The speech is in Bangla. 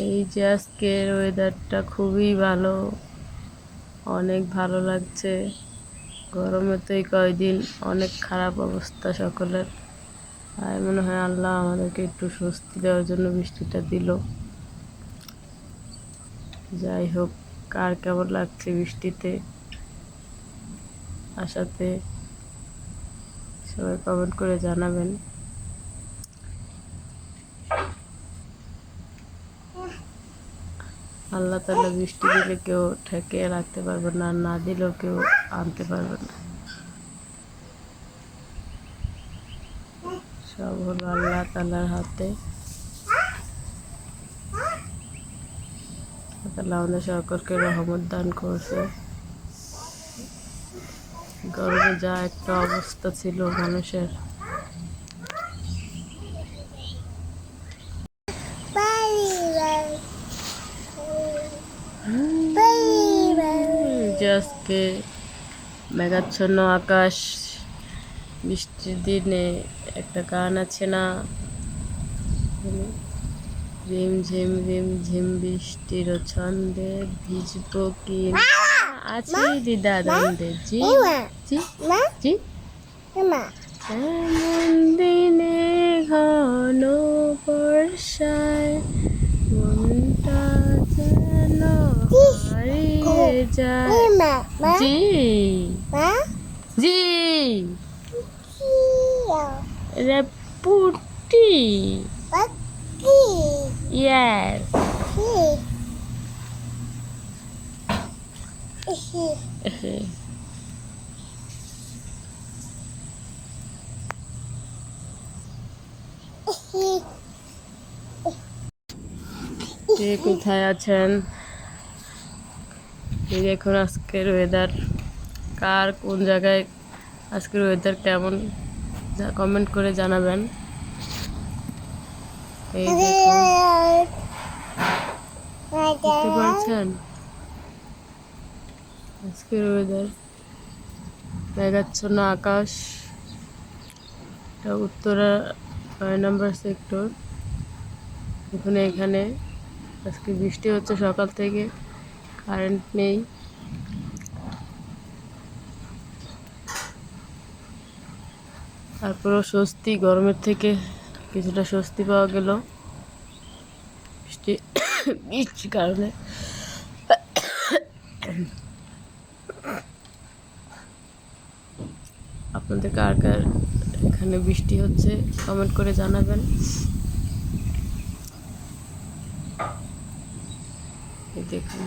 এই যে আজকের ওয়েদারটা খুবই ভালো, অনেক ভালো লাগছে। গরমে তো এই কয়দিন অনেক খারাপ অবস্থা সকলের। আর মনে হয় আল্লাহ আমাদেরকে একটু স্বস্তি দেওয়ার জন্য বৃষ্টিটা দিল। যাই হোক, কার কেমন লাগছে বৃষ্টিতে আসাতে সবাই কমেন্ট করে জানাবেন। আল্লাহ তাআলা বৃষ্টি দিলে কেউ ঠেকিয়ে রাখতে পারবে না, না দিলেও কেউ আনতে পারবে না। সব হলো আল্লাহ তাআলার হাতে। আল্লাহ আমাদের সকলকে রহমত দান করছে। গরমে যা একটা অবস্থা ছিল মানুষের, যে আজকে মেঘাচ্ছন্ন আকাশ, বৃষ্টির দিনে একটা গান আছে না, রিম ঝিম বৃষ্টির ছন্দে ভিজবো কি না, আছি দিদা দ্বন্দ্বে। জি জি জি, এমন দিনে ঘন বর্ষায় মনটা যেন হারিয়ে যায়। জি জি, রে পুটি, yes. কে কোথায় আছেন? এই দেখুন আজকের ওয়েদার, কার কোন জায়গায় আজকের ওয়েদার কেমন কমেন্ট করে জানাবেন। এই দেখুন, দেখতে পাচ্ছেন আজকের ওয়েদার, মেঘাচ্ছন্ন আকাশ। এটা উত্তরা 9 নম্বর সেক্টর। দেখুন এখানে আজকে বৃষ্টি হচ্ছে সকাল থেকে, কারেন্ট নেই। তারপরেও স্বস্তি, গরমের থেকে কিছুটা স্বস্তি পাওয়া গেল বৃষ্টির কারণে। আপনাদের কার কার এখানে বৃষ্টি হচ্ছে কমেন্ট করে জানাবেন। দেখুন